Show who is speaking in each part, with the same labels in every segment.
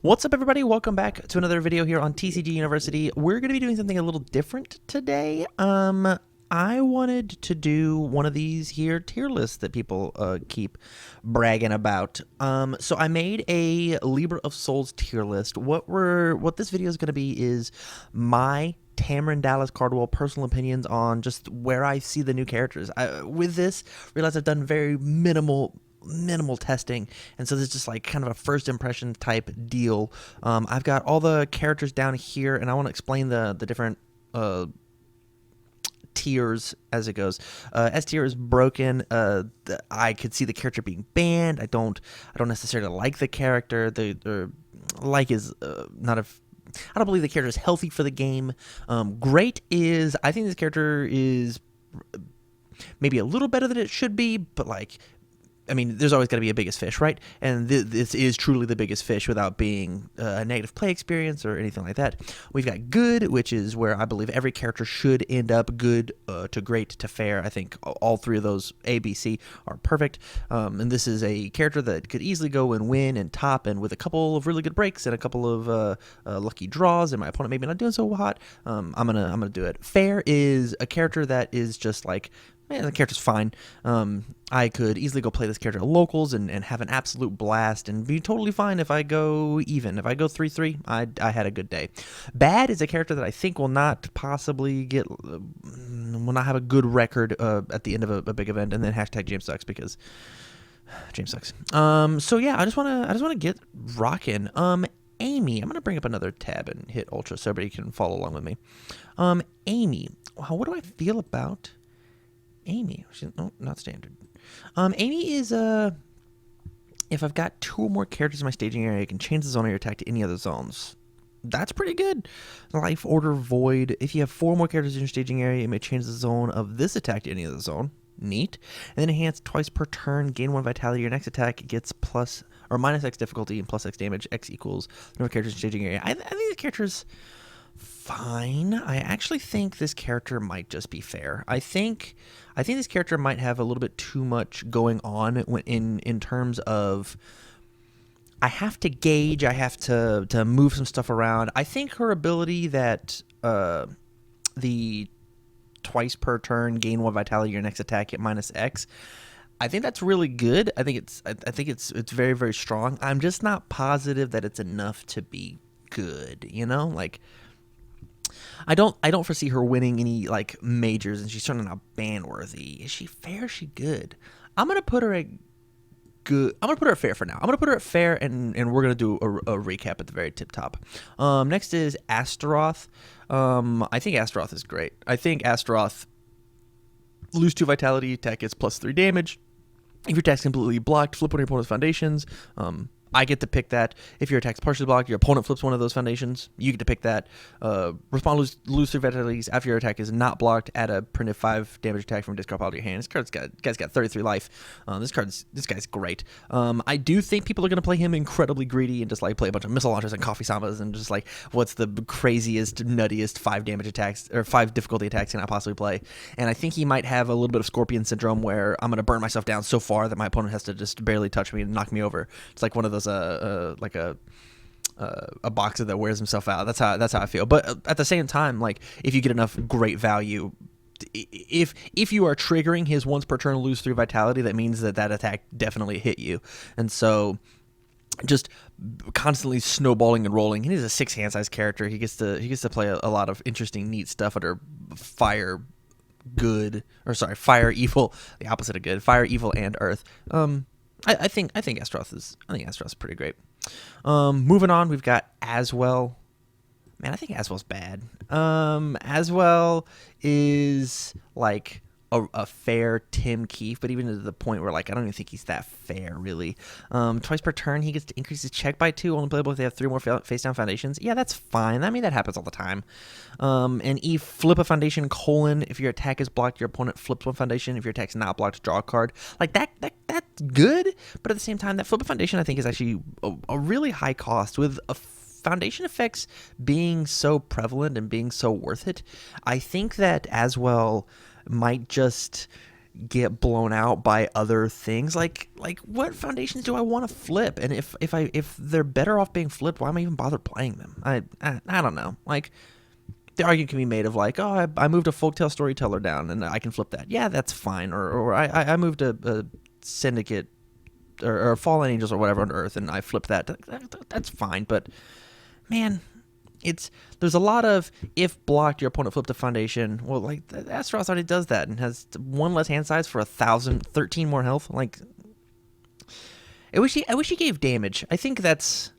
Speaker 1: What's up, everybody? Welcome back to another video here on TCG University. We're going to be doing something a little different today. I wanted to do one of these here tier lists that people keep bragging about. So I made a Libra of Souls tier list. What this video is going to be is my Tamron Dallas Cardwell personal opinions on just where I see the new characters. With this, realize I've done very minimal testing, and so this is just like kind of a first impression type deal. I've got all the characters down here, and I want to explain the different tiers as it goes. S tier is broken. I could see the character being banned. I don't necessarily like the character. The like is not a. I don't believe the character is healthy for the game. Great is, I think this character is maybe a little better than it should be, but like, I mean, there's always got to be a biggest fish, right? And this is truly the biggest fish without being a negative play experience or anything like that. We've got good, which is where I believe every character should end up good to great to fair. I think all three of those, A, B, C, are perfect. And this is a character that could easily go and win and top, and with a couple of really good breaks and a couple of lucky draws, and my opponent maybe not doing so hot, I'm gonna do it. Fair is a character that is just like, man, the character's fine. I could easily go play this character at locals and have an absolute blast and be totally fine if I go even. If I go 3-3, I had a good day. Bad is a character that I think will not possibly will not have a good record at the end of a big event, and then hashtag James sucks because James sucks. So yeah, I just wanna get rocking. Amy, I'm gonna bring up another tab and hit Ultra so everybody can follow along with me. Amy, wow, what do I feel about Amy? Not standard. Amy is if I've got two or more characters in my staging area, I can change the zone of your attack to any other zones. That's pretty good. Life Order Void. If you have four more characters in your staging area, it may change the zone of this attack to any other zone. Neat. And then enhance twice per turn. Gain 1 vitality. Your next attack gets plus or minus X difficulty and plus X damage. X equals the number of characters in staging area. I think the character's fine. I actually think this character might just be fair. I think this character might have a little bit too much going on in terms of I have to gauge, I have to move some stuff around. I think her ability that the twice per turn gain 1 vitality your next attack at minus X, I think that's really good. I think it's very, very strong. I'm just not positive that it's enough to be good, you know? Like, I don't foresee her winning any like majors, and she's certainly not ban worthy. Is she fair? Is she good? I'm gonna put her at good. I'm gonna put her at fair for now. I'm gonna put her at fair, and we're gonna do a recap at the very tip top. Next is Astaroth. I think Astaroth is great. I think Astaroth lose 2 vitality, attack gets plus 3 damage. If your attack's completely blocked, flip one of your opponent's foundations. I get to pick that. If your attack's partially blocked, your opponent flips one of those foundations, you get to pick that. Respond, lose 3 vitalities. After your attack is not blocked, add a printed 5 damage attack from discard pile to your hand. This guy's got 33 life. This guy's great. I do think people are going to play him incredibly greedy and just like play a bunch of missile launchers and coffee sambas and just like what's the craziest, nuttiest 5 damage attacks or 5 difficulty attacks can I possibly play. And I think he might have a little bit of Scorpion syndrome where I'm going to burn myself down so far that my opponent has to just barely touch me and knock me over. It's like one of those like a boxer that wears himself out. That's how I feel. But at the same time, like if you get enough great value, if you are triggering his once per turn lose 3 vitality, that means that attack definitely hit you. And so just constantly snowballing and rolling. He is a 6 hand size character. He gets to play a lot of interesting, neat stuff under fire evil, the opposite of good, fire, evil, and earth. I think Astaroth is pretty great. Moving on, we've got Aswell. Man, I think Aswell's bad. Aswell is like a fair Tim Keefe, but even to the point where like I don't even think he's that fair really. Twice per turn he gets to increase his check by 2, only playable if they have 3 more face down foundations. Yeah, that's fine. I mean, that happens all the time. And E, flip a foundation, if your attack is blocked, your opponent flips 1 foundation. If your attack's not blocked, draw a card. Like that's good, but at the same time, that flip a foundation I think is actually a really high cost with a foundation effects being so prevalent and being so worth it. I think that Aswell might just get blown out by other things. Like what foundations do I want to flip? And if they're better off being flipped, why am I even bother playing them? I don't know. Like, the argument can be made of like, oh, I moved a folktale storyteller down and I can flip that. Yeah, that's fine. Or I moved a syndicate or fallen angels or whatever on Earth and I flipped that. That's fine. But man, there's a lot of, if blocked, your opponent flipped a foundation. Well, like Astaroth already does that and has one less hand size for 13 more health. Like, I wish he gave damage. I think that's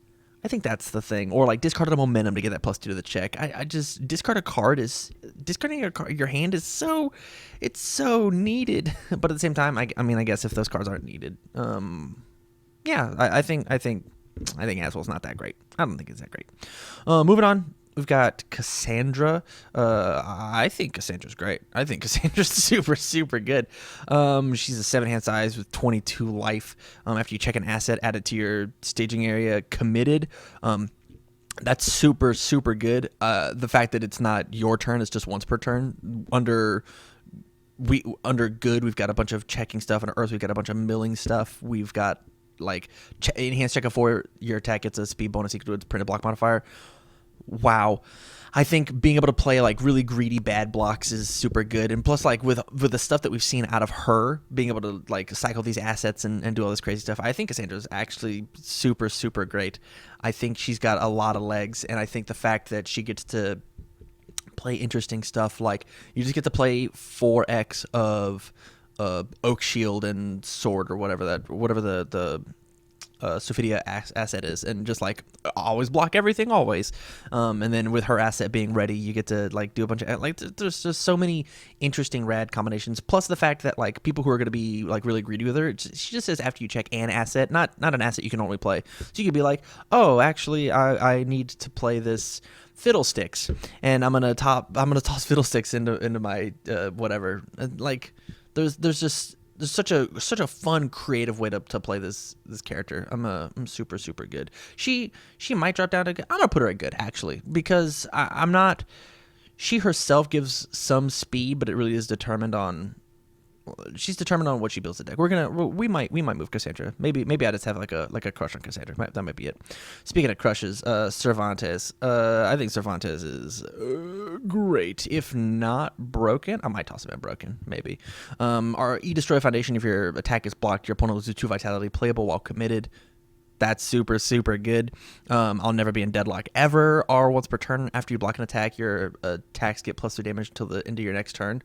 Speaker 1: the thing. Or like discarded a momentum to get that +2 to the check. I just discarding your hand is so needed. But at the same time, I mean I guess if those cards aren't needed, yeah, I think Aswell's not that great. I don't think it's that great. Moving on, we've got Cassandra. I think Cassandra's great. I think Cassandra's super good. She's a 7-hand size with 22 life. After you check an asset, add it to your staging area, committed. That's super good. The fact that it's not your turn, it's just once per turn. Under good, we've got a bunch of checking stuff. Under Earth, we've got a bunch of milling stuff. We've got like enhanced check before your attack gets a speed bonus equal to its printed block modifier. Wow. I think being able to play like really greedy bad blocks is super good. And plus, like with the stuff that we've seen out of her, being able to like cycle these assets and do all this crazy stuff, I think Cassandra's actually super great. I think she's got a lot of legs, and I think the fact that she gets to play interesting stuff, like you just get to play 4x of Oak Shield and Sword or whatever the Sophidia asset is, and just like always block everything always, and then with her asset being ready, you get to like do a bunch of like there's just so many interesting rad combinations, plus the fact that like people who are going to be like really greedy with her, she just says after you check an asset, not an asset you can only play, so you could be like, oh, actually I need to play this Fiddlesticks, and I'm gonna toss Fiddlesticks into my whatever. Like there's such a fun, creative way to play this character. I'm super good. She might drop down to good. I'm gonna put her at good actually, because I'm not. She herself gives some speed, but it really is determined on. She's determined on what she builds the deck. We might move Cassandra. Maybe I just have like a crush on Cassandra. That might be it. Speaking of crushes, Cervantes. I think Cervantes is great. If not broken, I might toss him at broken. Maybe. Our destroy foundation. If your attack is blocked, your opponent loses 2 vitality. Playable while committed. That's super good. I'll never be in deadlock ever. Or once per turn, after you block an attack, your attacks get +3 damage until the end of your next turn.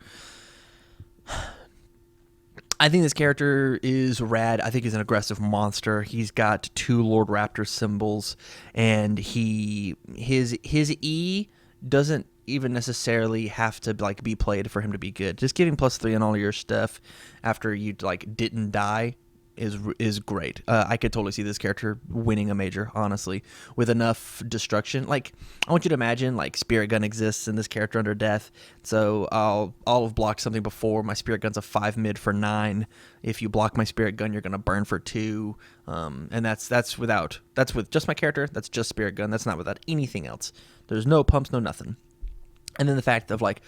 Speaker 1: I think this character is rad. I think he's an aggressive monster. He's got 2 Lord Raptor symbols, and his E doesn't even necessarily have to like be played for him to be good. Just giving +3 on all your stuff after you like didn't die is great. I could totally see this character winning a major, honestly, with enough destruction. Like, I want you to imagine like Spirit Gun exists in this character under death, so I'll have blocked something before. My Spirit Gun's a 5 mid for 9. If you block my Spirit Gun, you're gonna burn for 2. And that's with just my character. That's just Spirit Gun. That's not without anything else. There's no pumps, no nothing. And then the fact of like,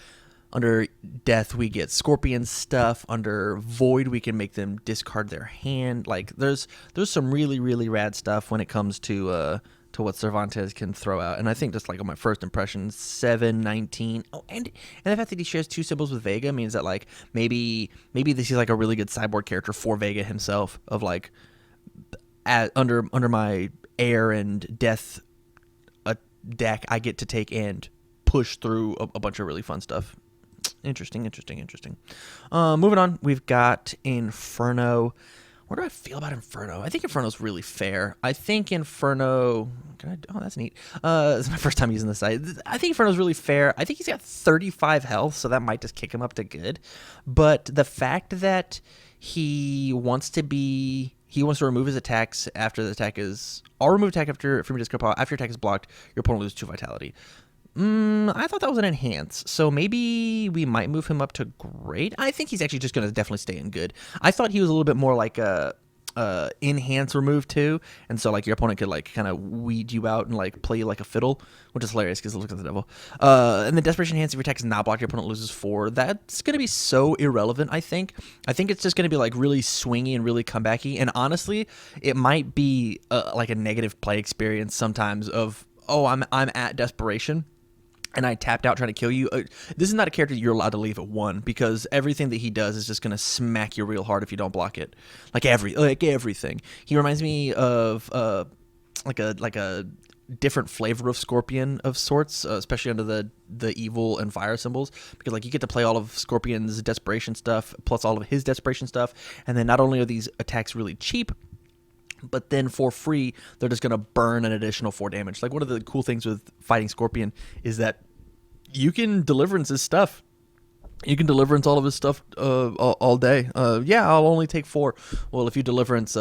Speaker 1: under death, we get scorpion stuff. Under void, we can make them discard their hand. Like there's some really rad stuff when it comes to what Cervantes can throw out. And I think just like on my first impression, 7-19. Oh, and the fact that he shares 2 symbols with Vega means that like maybe this is like a really good sideboard character for Vega himself. Of like under my air and death deck, I get to take and push through a bunch of really fun stuff. Interesting. Moving on, we've got Inferno. What do I feel about Inferno? I think Inferno's really fair. I think Inferno... Oh, that's neat. This is my first time using this site. I think Inferno's really fair. I think he's got 35 health, so that might just kick him up to good. But the fact that he wants to remove his attacks after the attack is... I'll remove attack after your attack is blocked, your opponent loses 2 vitality. I thought that was an enhance, so maybe we might move him up to great. I think he's actually just going to definitely stay in good. I thought he was a little bit more like a enhance remove too, and so like your opponent could like kind of weed you out and like play you like a fiddle, which is hilarious because it looks like the devil. And the desperation enhance, if your attack is not blocked, your opponent loses 4. That's gonna be so irrelevant. I think it's just gonna be like really swingy and really comebacky, and honestly it might be like a negative play experience sometimes of, oh, I'm at desperation and I tapped out trying to kill you. This is not a character you're allowed to leave at 1, because everything that he does is just going to smack you real hard if you don't block it. Like everything. He reminds me of like a different flavor of Scorpion of sorts, especially under the evil and fire symbols, because like you get to play all of Scorpion's desperation stuff plus all of his desperation stuff, and then not only are these attacks really cheap, but then for free, they're just going to burn an additional 4 damage. Like, one of the cool things with fighting Scorpion is that you can deliverance his stuff. You can deliverance all of his stuff all day. Yeah, I'll only take 4. Well, if you deliverance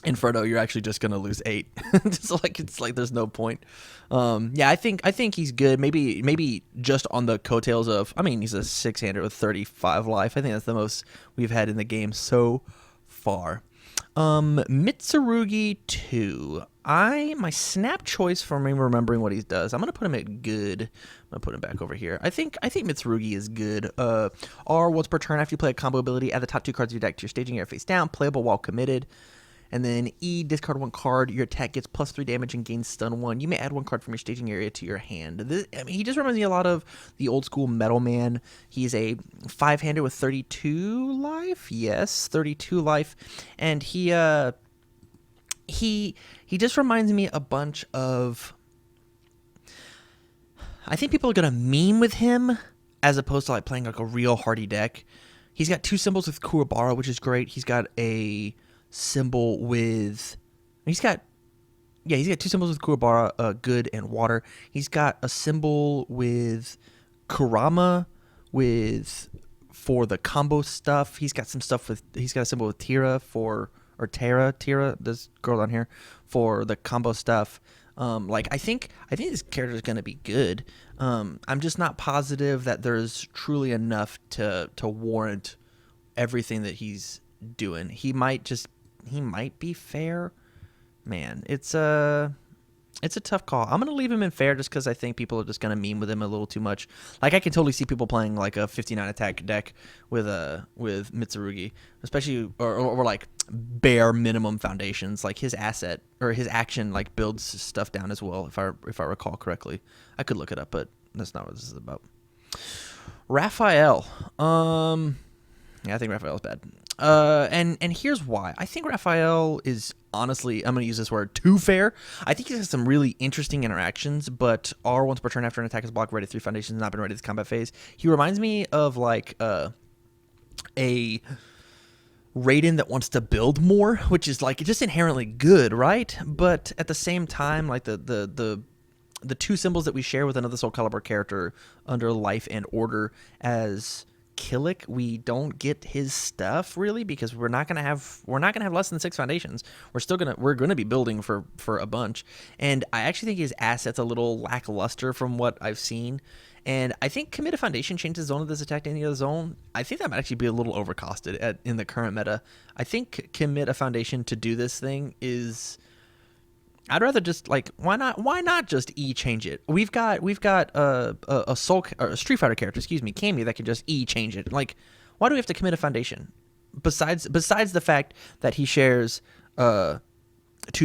Speaker 1: Inferno, you're actually just going to lose 8. It's like there's no point. Yeah, I think he's good. Maybe just on the coattails of, I mean, he's a 6-hander with 35 life. I think that's the most we've had in the game so far. Mitsurugi 2. My snap choice for me remembering what he does, I'm going to put him at good. I'm going to put him back over here. I think Mitsurugi is good. R, once per turn after you play a combo ability, add the top 2 cards of your deck to your staging area face down, playable while committed. And then E, discard 1 card. Your attack gets +3 damage and gains stun 1. You may add 1 card from your staging area to your hand. He just reminds me a lot of the old school Metal Man. He's a 5-hander with 32 life. Yes, 32 life. And he just reminds me a bunch of... I think people are going to meme with him as opposed to like playing like a real hardy deck. He's got 2 symbols with Kuwabara, which is great. He's got a symbol with... He's got 2 symbols with Kuwabara, good and water. He's got a symbol with Kurama for the combo stuff. He's got a symbol with Tira Tira, this girl on here, for the combo stuff. I think this character is going to be good. I'm just not positive that there's truly enough to warrant everything that he's doing. He might be fair. Man, it's a tough call. I'm going to leave him in fair just because I think people are just going to meme with him a little too much. Like, I can totally see people playing like a 59 attack deck with Mitsurugi, especially or like bare minimum foundations. Like his asset or his action like builds stuff down as well, if I recall correctly. I could look it up, but that's not what this is about. Raphael. Yeah, I think Raphael's bad. And here's why. I think Raphael is honestly, I'm going to use this word, too fair. I think he has some really interesting interactions, but R once per turn after an attack is blocked, ready 3 foundations, not been ready this combat phase. He reminds me of like a Raiden that wants to build more, which is like just inherently good, right? But at the same time, like the 2 symbols that we share with another Soul Calibur character under life and order as Killick, we don't get his stuff really because we're not gonna have less than 6 foundations. We're gonna be building for a bunch, and I actually think his asset's a little lackluster from what I've seen. And I think commit a foundation, change the zone of this attack to any other zone. I think that might actually be a little overcosted in the current meta. I think commit a foundation to do this thing is... I'd rather just like why not just change it? We've got a Street Fighter character, Cammy, that can just change it. Like, why do we have to commit a foundation? Besides the fact that he shares 2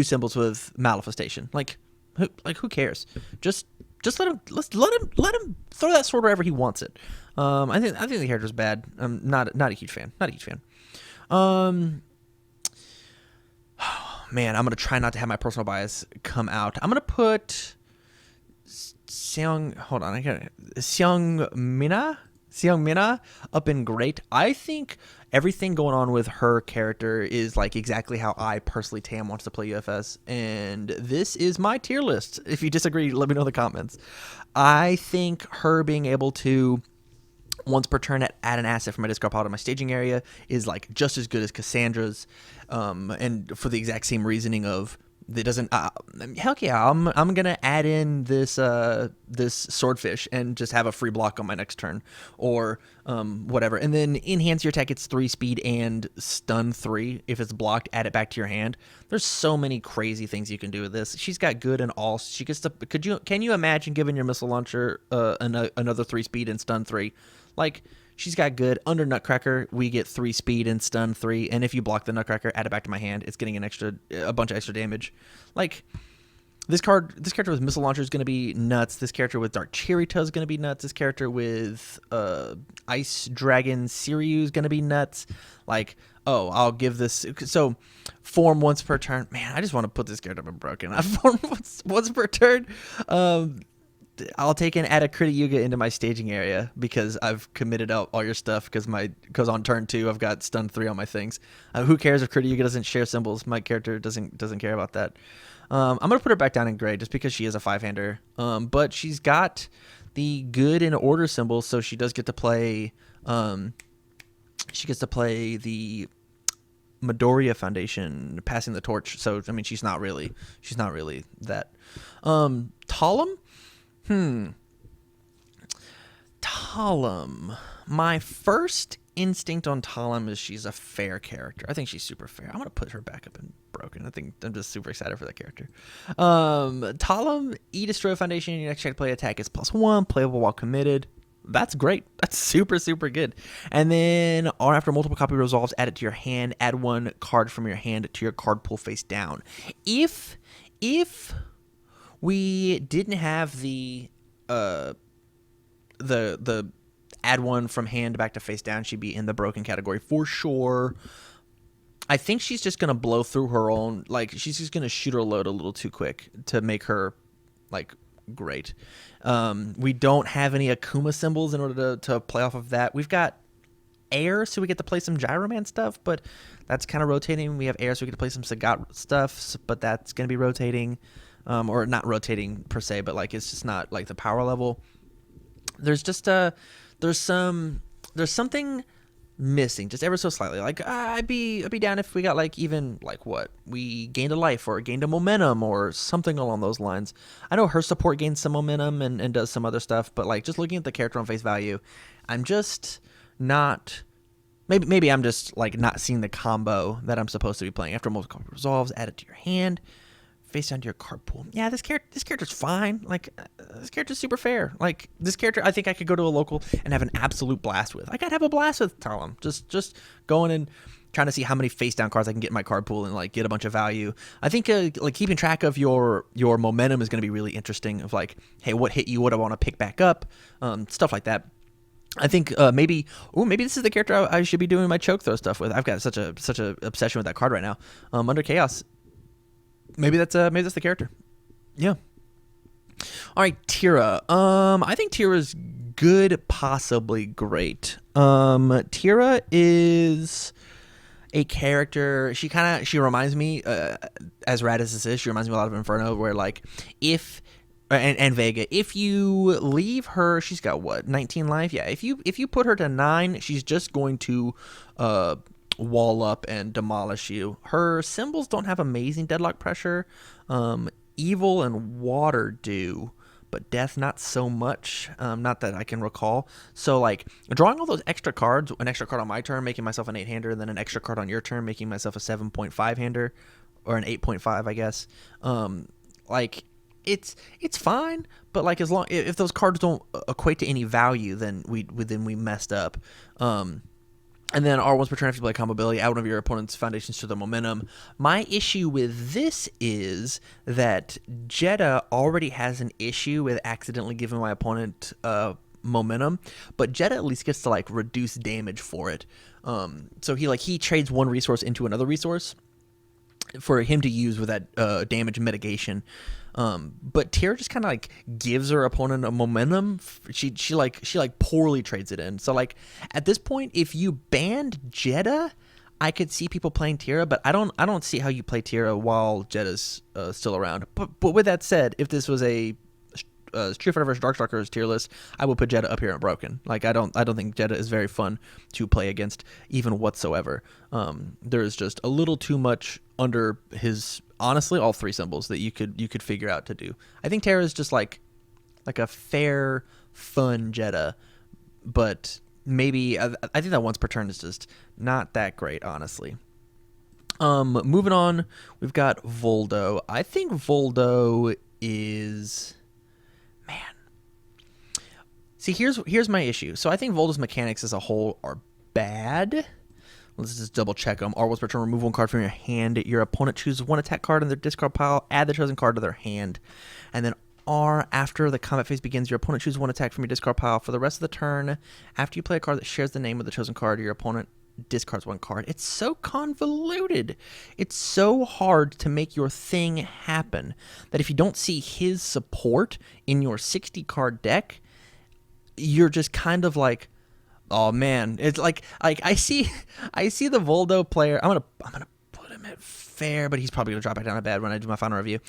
Speaker 1: symbols with Manifestation. Like who cares? Just let him throw that sword wherever he wants it. I think the character's bad. I'm not a huge fan. Man, I'm going to try not to have my personal bias come out. I'm going to put Seong Mina up in great. I think everything going on with her character is like exactly how I personally Tam wants to play UFS, and this is my tier list. If you disagree, let me know in the comments. I think her being able to once per turn add an asset from my discard pile to my staging area is like just as good as Cassandra's, and for the exact same reasoning of That doesn't. Heck yeah, I'm gonna add in this swordfish and just have a free block on my next turn, or whatever, and then enhance your attack. It's 3 speed and stun 3. If it's blocked, add it back to your hand. There's so many crazy things you can do with this. She's got good and all. She gets to. Can you imagine giving your missile launcher another 3 speed and stun 3? Like, she's got good. Under Nutcracker, we get 3 speed and stun 3, and if you block the Nutcracker, add it back to my hand. It's getting a bunch of extra damage. Like, this character with missile launcher is going to be nuts. This character with Dark Cherryta is going to be nuts. This character with Ice Dragon Siryu is going to be nuts. Like, oh, I'll give this. So, form once per turn. Man, I just want to put this character up in broken. I form once per turn. I'll take and add a Krita Yuga into my staging area because I've committed out all your stuff because on turn 2 I've got stun 3 on my things. Who cares if Krita Yuga doesn't share symbols? My character doesn't care about that. I'm gonna put her back down in gray just because she is a 5-hander. But she's got the good and order symbols, so she does get to play. She gets to play the Midoriya Foundation, passing the torch. So I mean, she's not really that. Talum. Talum. My first instinct on Talum is she's a fair character. I think she's super fair. I'm gonna put her back up in broken. I think I'm just super excited for that character. Talum, Destroy Foundation. Your next check play attack is +1, playable while committed. That's great. That's super, super good. And then after multiple copy resolves, add it to your hand. Add 1 card from your hand to your card pool face down. If we didn't have the add 1 from hand back to face down, she'd be in the broken category for sure. I think she's just gonna blow through her own. Like, she's just gonna shoot her load a little too quick to make her like great. We don't have any Akuma symbols in order to play off of that. We've got air, so we get to play some Gyroman stuff, but that's kind of rotating. We have air, so we get to play some Sagat stuff, but that's gonna be rotating. Or not rotating per se, but like it's just not like the power level. There's just there's something missing just ever so slightly. Like I'd be down if we got like even like what we gained a life or gained a momentum or something along those lines. I know her support gains some momentum and does some other stuff, but like just looking at the character on face value, I'm just not. Maybe I'm just like not seeing the combo that I'm supposed to be playing. After multiple resolves, add it to your hand. Face down to your card pool. Yeah, this character's fine. Like, this character's super fair. Like, this character, I think I could go to a local and have an absolute blast with. I could have a blast with Talum. Just going and trying to see how many face down cards I can get in my card pool and like get a bunch of value. I think like keeping track of your momentum is going to be really interesting. Of like, hey, what hit you? What I want to pick back up? Stuff like that. I think maybe this is the character I should be doing my choke throw stuff with. I've got such a obsession with that card right now. Under Chaos. Maybe that's the character. Yeah. All right, Tira. I think Tira's good, possibly great. Tira is a character. She reminds me, as rad as this is, she reminds me a lot of Inferno, where like and Vega. If you leave her, she's got what, 19 life? Yeah. If you put her to 9, she's just going to wall up and demolish you. Her symbols don't have amazing deadlock pressure. Evil and water do, but death not so much. Not that I can recall. So like drawing all those extra cards, an extra card on my turn, making myself an 8-hander, and then an extra card on your turn, making myself a 7.5-hander or an 8.5, I guess. Like it's fine, but like as long if those cards don't equate to any value, then we messed up. And then R once per turn after you play combo ability, add one of your opponent's foundations to their momentum. My issue with this is that Jeddah already has an issue with accidentally giving my opponent momentum, but Jeddah at least gets to like reduce damage for it. So he trades one resource into another resource for him to use with that damage mitigation. But Tira just kind of like gives her opponent a momentum. She poorly trades it in. So like at this point, if you banned Jeddah, I could see people playing Tira, but I don't see how you play Tira while Jeddah's still around. But with that said, if this was a Street Fighter vs Darkstalkers tier list, I would put Jeddah up here at broken. Like I don't think Jeddah is very fun to play against even whatsoever. There is just a little too much under his honestly all 3 symbols that you could figure out to do. I think Terra is just like a fair, fun Jedha, but maybe I think that once per turn is just not that great, honestly. Moving on, we've got Voldo. I think Voldo is, man. See, here's my issue. So I think Voldo's mechanics as a whole are bad. Let's just double check them. R once per turn, remove 1 card from your hand. Your opponent chooses 1 attack card in their discard pile. Add the chosen card to their hand, and then R, after the combat phase begins, your opponent chooses 1 attack from your discard pile. For the rest of the turn, after you play a card that shares the name of the chosen card, your opponent discards 1 card. It's so convoluted. It's so hard to make your thing happen that if you don't see his support in your 60-card deck, you're just kind of like, oh man. It's like I see the Voldo player. I'm gonna put him at fair, but he's probably gonna drop back down to bad when I do my final review.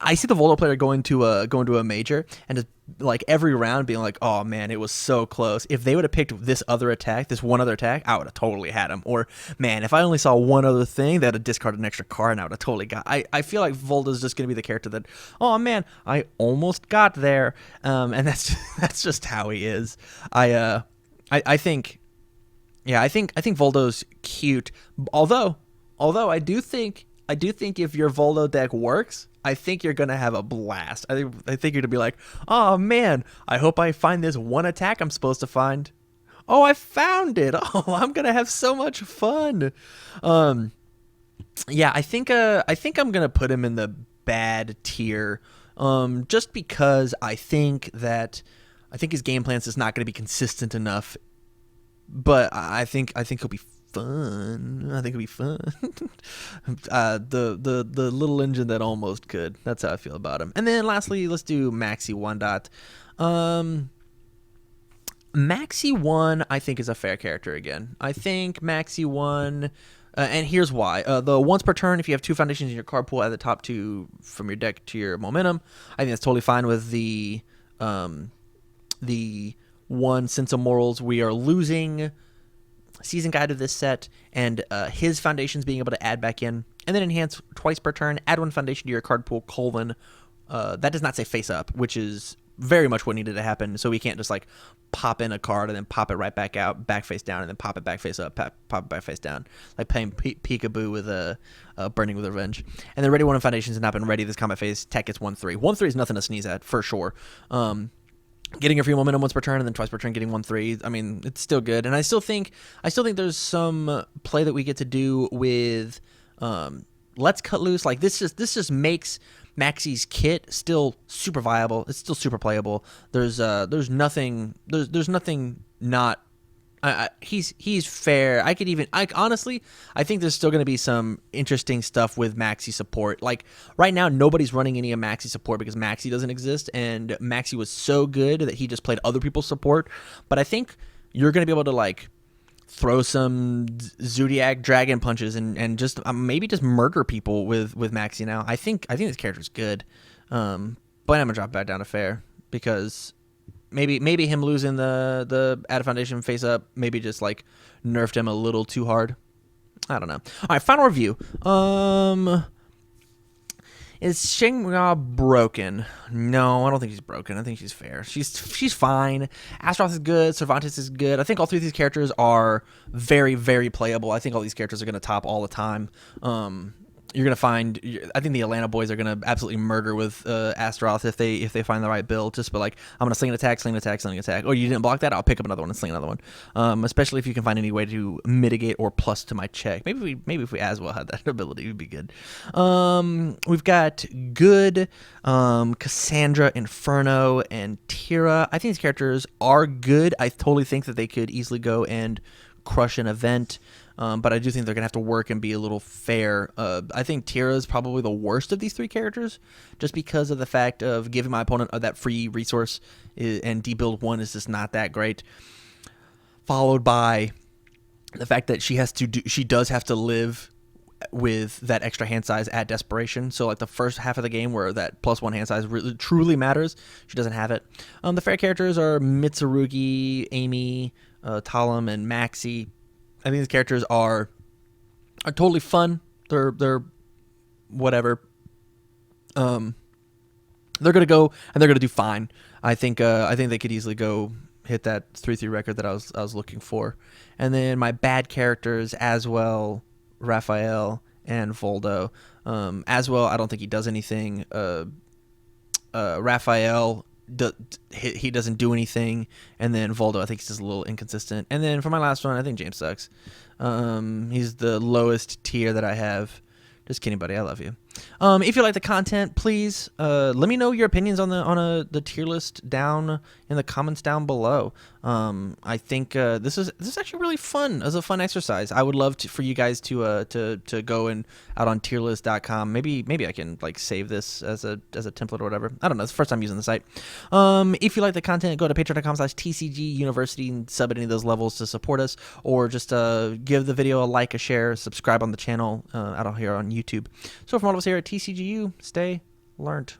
Speaker 1: I see the Voldo player going to a major and just like every round being like, oh man, it was so close. If they would have picked this one other attack, I would have totally had him. Or man, if I only saw one other thing, they'd have discarded an extra card and I would have totally got. I feel like Voldo's just gonna be the character that, oh man, I almost got there. And that's just how he is. I think Voldo's cute. Although I do think if your Voldo deck works, I think you're gonna have a blast. I think you're gonna be like, oh man, I hope I find this 1 attack I'm supposed to find. Oh, I found it. Oh, I'm gonna have so much fun. Yeah, I think I'm gonna put him in the bad tier. Just because I think his game plan is just not gonna be consistent enough. But I think he'll be fun. I think it'll be fun. The little engine that almost could. That's how I feel about him. And then lastly, let's do Maxi 1. Maxi 1, I think, is a fair character again. I think Maxi 1, and here's why. The once per turn, if you have 2 foundations in your card pool, add the top 2 from your deck to your momentum. I think that's totally fine with the 1 Sense of Morals. We are losing Season Guide of this set, and his foundations being able to add back in, and then enhance twice per turn, add 1 foundation to your card pool, that does not say face up, which is very much what needed to happen, so we can't just like pop in a card and then pop it right back out, back face down, and then pop it back face up, pop it back face down, like playing peekaboo with a Burning with Revenge. And then ready 1 foundations and not been ready this combat phase, tech gets 1/3. 1/3 is nothing to sneeze at, for sure. Getting a free momentum once per turn and then twice per turn getting 1/3. I mean, it's still good. And I still think there's some play that we get to do with Let's Cut Loose. Like this just makes Maxi's kit still super viable. It's still super playable. There's nothing not. He's fair. Honestly, I think there's still going to be some interesting stuff with Maxi support. Like right now, nobody's running any of Maxi support because Maxi doesn't exist, and Maxi was so good that he just played other people's support. But I think you're going to be able to like throw some Zodiac Dragon punches and just maybe just murder people with Maxi now. I think this character's good, but I'm gonna drop back down to fair because. Maybe him losing the add foundation face up maybe just like nerfed him a little too hard. I don't know. All right, final review. Is Shang-Ra broken? No, I don't think she's broken. I think she's fair. She's fine. Astaroth is good. Cervantes is good. I think all 3 of these characters are very, very playable. I think all these characters are going to top all the time. You're gonna find. I think the Atlanta boys are gonna absolutely murder with Astaroth if they find the right build. Just be like, I'm gonna sling an attack, sling an attack, sling an attack. Oh, you didn't block that? I'll pick up another one and sling another one. Especially if you can find any way to mitigate or plus to my check. Maybe if we as well had that ability, it would be good. We've got good Cassandra, Inferno, and Tira. I think these characters are good. I totally think that they could easily go and crush an event. But I do think they're going to have to work and be a little fair. I think Tira is probably the worst of these 3 characters just because of the fact of giving my opponent that free resource and debuild 1 is just not that great. Followed by the fact that she does have to live with that extra hand size at desperation. So like the first half of the game where that +1 hand size really truly matters, she doesn't have it. The fair characters are Mitsurugi, Amy, Talam, and Maxi. I think these characters are totally fun. They're whatever. They're gonna go and they're gonna do fine. I think they could easily go hit that 3-3 record that I was looking for. And then my bad characters, Aswell, Raphael, and Voldo. Aswell, I don't think he does anything. Raphael, he doesn't do anything. And then Voldo, I think he's just a little inconsistent. And then for my last one, I think James sucks. He's the lowest tier that I have. Just kidding, buddy. I love you. If you like the content, please let me know your opinions on the tier list down in the comments down below. I think this is actually really fun. As a fun exercise, I would love for you guys to go and out on tierlist.com. Maybe I can like save this as a template or whatever. I don't know. It's the first time using the site. If you like the content, go to patreon.com/TCG University and sub at any of those levels to support us, or just give the video a like, a share, subscribe on the channel out here on YouTube. So from all of us here at TCGU, stay learned.